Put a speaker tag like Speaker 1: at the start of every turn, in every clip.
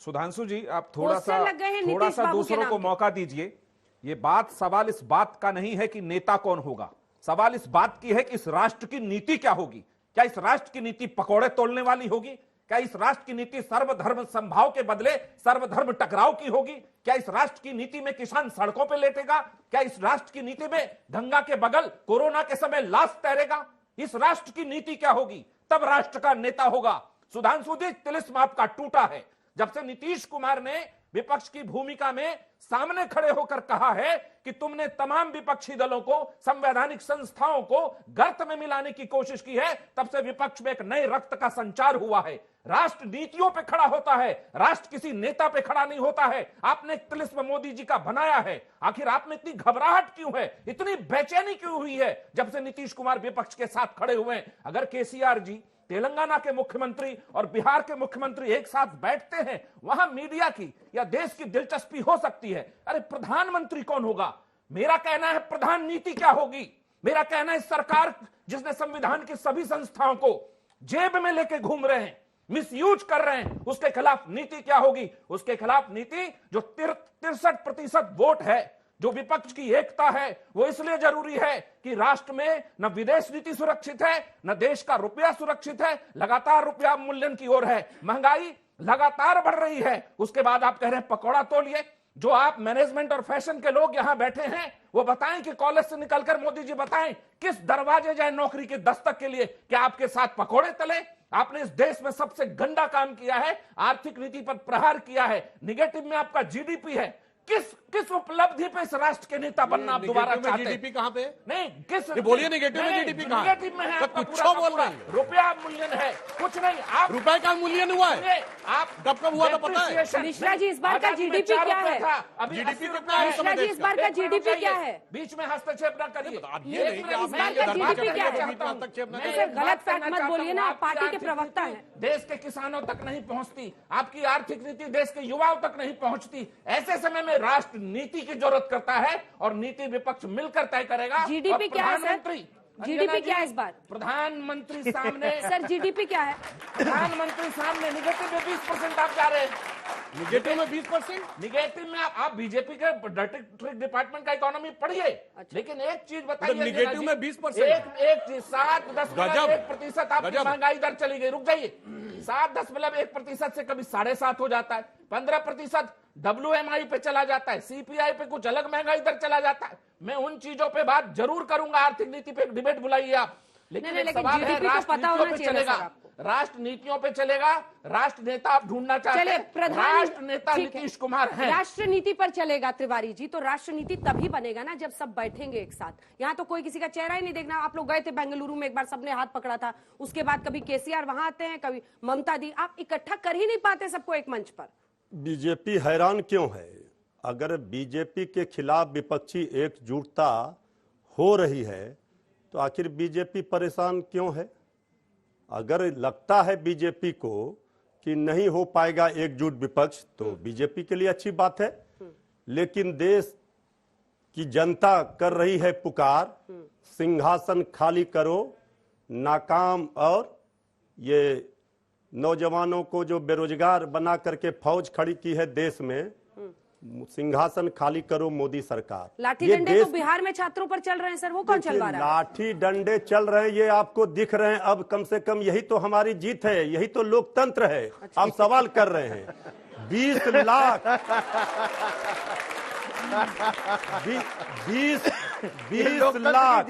Speaker 1: सुधांशु जी, आप थोड़ा सा दूसरों को मौका दीजिए। ये सवाल इस बात का नहीं है कि नेता कौन होगा, सवाल इस बात की है कि इस राष्ट्र की नीति क्या होगी। क्या इस राष्ट्र की नीति पकौड़े तोड़ने वाली होगी? क्या इस राष्ट्र की नीति सर्वधर्म संभाव के बदले सर्वधर्म टकराव की होगी? क्या इस राष्ट्र की नीति में किसान सड़कों पर लेटेगा? क्या इस राष्ट्र की नीति में गंगा के बगल कोरोना के समय लाश तैरेगा? इस राष्ट्र की नीति क्या होगी? तब राष्ट्र का नेता होगा। सुधांशु जी, तिलिस्म आपका टूटा है। जब से नीतीश कुमार ने विपक्ष की भूमिका में सामने खड़े होकर कहा है कि तुमने तमाम विपक्षी दलों को, संवैधानिक संस्थाओं को गर्त में मिलाने की कोशिश की है, तब से विपक्ष में एक नए रक्त का संचार हुआ है। राष्ट्र नीतियों पे खड़ा होता है, राष्ट्र किसी नेता पे खड़ा नहीं होता है। आपने एक तिलिस्म मोदी जी का बनाया है। आखिर आप में इतनी घबराहट क्यों है, इतनी बेचैनी क्यों हुई है जब से नीतीश कुमार विपक्ष के साथ खड़े हुए हैं? अगर केसीआर जी, तेलंगाना के मुख्यमंत्री और बिहार के मुख्यमंत्री एक साथ बैठते हैं, वहां मीडिया की या देश की दिलचस्पी हो सकती है। अरे प्रधानमंत्री कौन होगा? मेरा कहना है प्रधान नीति क्या होगी। मेरा कहना है सरकार जिसने संविधान की सभी संस्थाओं को जेब में लेके घूम रहे हैं, मिसयूज कर रहे हैं, उसके खिलाफ नीति क्या होगी? उसके खिलाफ नीति जो 63% वोट है, जो विपक्ष की एकता है, वो इसलिए जरूरी है कि राष्ट्र में न विदेश नीति सुरक्षित है, न देश का रुपया सुरक्षित है। लगातार रुपया मूल्यन की ओर है, महंगाई लगातार बढ़ रही है। उसके बाद आप कह रहे हैं पकौड़ा तोलिए। जो आप मैनेजमेंट और फैशन के लोग यहां बैठे हैं, वो बताएं कि कॉलेज से निकलकर मोदी जी बताएं किस दरवाजे जाए नौकरी के दस्तक के लिए। क्या आपके साथ पकौड़े तले? आपने इस देश में सबसे गंदा काम किया है, आर्थिक नीति पर प्रहार किया है, निगेटिव में आपका जीडीपी है। किस उपलब्धि पे इस राष्ट्र के नेता बनना आप दोबारा चाहते हैं?
Speaker 2: जीडीपी कहाँ पे?
Speaker 1: नहीं, किस
Speaker 2: बोलिए निगेटिव में जीडीपी कहाँ?
Speaker 1: निगेटिव में है
Speaker 2: तो
Speaker 1: आपका
Speaker 2: कुछ
Speaker 1: पूरा
Speaker 2: बोल
Speaker 1: पूरा
Speaker 2: रहे हैं।
Speaker 1: रुपया मूल्यन है, कुछ नहीं। आप
Speaker 2: रुपए का मूल्यन हुआ है,
Speaker 1: आप
Speaker 2: कब हुआ था पता है?
Speaker 3: मिश्रा जी, इस बार का जीडीपी क्या है?
Speaker 2: जीडीपी कितना है?
Speaker 3: मिश्रा जी, इस बार का जीडीपी क्या है?
Speaker 1: बीच में हस्तक्षेप न करिए।
Speaker 3: ये इस बार का जीडीपी क्या है? सर, गलत फैक्ट मत बोलिए ना, आप पार्टी के प्रवक्ता हैं।
Speaker 1: देश के किसानों तक नहीं पहुंचती, आपकी आर्थिक नीति देश के युवाओं तक नहीं पहुंचती। ऐसे समय में राष्ट्र नीति की जरूरत करता है और नीति विपक्ष मिलकर तय करेगा।
Speaker 3: जीडीपी क्या है सर? जीडीपी क्या है इस बार?
Speaker 1: प्रधानमंत्री सामने
Speaker 3: सर जीडीपी क्या है?
Speaker 1: प्रधानमंत्री सामने निगेटिव में 20% आप जा रहे हैं।
Speaker 2: निगेटिव में 20%?
Speaker 1: निगेटिव में आप बीजेपी के ट्रिक डिपार्टमेंट का इकोनॉमी पढ़िए। लेकिन एक चीज बताइए,
Speaker 2: निगेटिव में 20%?
Speaker 1: एक चीज 7.1% आपकी महंगाई दर चली गई। रुक जाइए, 7.1% से कभी 7.5 हो जाता है, 15% WMI पे चला जाता है, CPI पे कुछ अलग महंगाई दर चला जाता है। मैं उन चीजों पे बात जरूर करूंगा, आर्थिक नीति पे एक डिबेट बुलाइए आप। लेकिन एक सवाल है, राष्ट्र नीतियों पे चलेगा, राष्ट्र नीतियों पे चलेगा, राष्ट्र नेता आप ढूंढना चाहते हैं, राष्ट्र नेता नीतीश कुमार हैं।
Speaker 3: राष्ट्र नीति पर चलेगा तिवारी जी, तो राष्ट्र नीति तभी बनेगा ना जब सब बैठेंगे एक साथ। यहाँ तो कोई किसी का चेहरा ही नहीं देखना। आप लोग गए थे बेंगलुरु में, एक बार सबने हाथ पकड़ा था, उसके बाद कभी केसीआर वहां आते हैं, कभी ममता दी, आप इकट्ठा कर ही नहीं पाते सबको एक मंच पर।
Speaker 4: बीजेपी हैरान क्यों है? अगर बीजेपी के खिलाफ विपक्षी एकजुटता हो रही है तो आखिर बीजेपी परेशान क्यों है? अगर लगता है बीजेपी को कि नहीं हो पाएगा एकजुट विपक्ष, तो बीजेपी के लिए अच्छी बात है। लेकिन देश की जनता कर रही है पुकार, सिंहासन खाली करो, नाकाम और ये नौजवानों को जो बेरोजगार बना करके फौज खड़ी की है देश में, सिंहासन खाली करो मोदी सरकार।
Speaker 3: लाठी डंडे तो बिहार में छात्रों पर चल रहे हैं सर, वो कौन चलवा रहा है?
Speaker 4: लाठी डंडे चल रहे हैं, ये आपको दिख रहे हैं। अब कम से कम यही तो हमारी जीत है, यही तो लोकतंत्र है।
Speaker 3: अच्छा।
Speaker 4: आप सवाल कर रहे हैं 20 लाख 20 लाख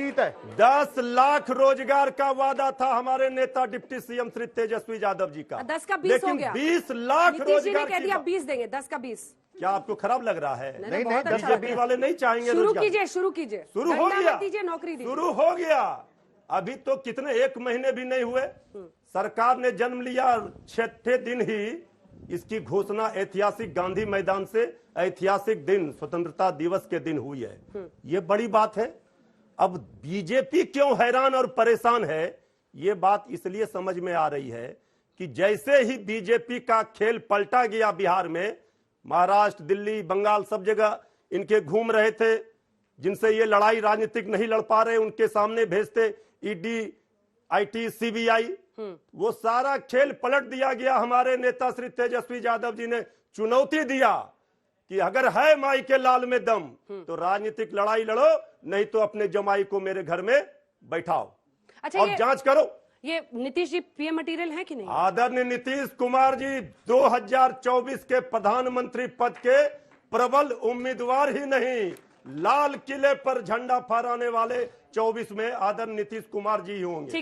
Speaker 4: 10 लाख रोजगार का वादा था हमारे नेता डिप्टी सीएम श्री तेजस्वी यादव जी का।
Speaker 3: 10 का 20 हो गया।
Speaker 4: 20 लाख रोजगार
Speaker 3: कह दिया 20 देंगे, 10 का 20।
Speaker 4: क्या आपको खराब लग रहा है?
Speaker 3: नहीं,
Speaker 4: बीजेपी वाले नहीं चाहेंगे।
Speaker 3: शुरू कीजिए, शुरू
Speaker 4: हो गया,
Speaker 3: नौकरी दीजिए।
Speaker 4: शुरू हो गया। अभी तो कितने 1 महीने भी नहीं हुए, सरकार ने जन्म लिया, 6ठे दिन ही इसकी घोषणा ऐतिहासिक गांधी मैदान से ऐतिहासिक दिन स्वतंत्रता दिवस के दिन हुई है। ये बड़ी बात है। अब बीजेपी क्यों हैरान और परेशान है, ये बात इसलिए समझ में आ रही है कि जैसे ही बीजेपी का खेल पलटा गया बिहार में, महाराष्ट्र, दिल्ली, बंगाल, सब जगह इनके घूम रहे थे, जिनसे ये लड़ाई राजनीतिक नहीं लड़ पा रहे, उनके सामने भेजते ईडी, आईटी, सीबीआई, वो सारा खेल पलट दिया गया। हमारे नेता श्री तेजस्वी यादव जी ने चुनौती दिया कि अगर है माई के लाल में दम तो राजनीतिक लड़ाई लड़ो, नहीं तो अपने जमाई को मेरे घर में बैठाओ।
Speaker 3: अच्छा,
Speaker 4: और जांच करो।
Speaker 3: ये नीतीश जी पीएम मटेरियल है कि नहीं?
Speaker 4: आदरणीय नीतीश कुमार जी 2024 के प्रधानमंत्री पद के प्रबल उम्मीदवार ही नहीं, लाल किले पर झंडा फहराने वाले 24 में आदरणीय नीतीश कुमार जी होंगे।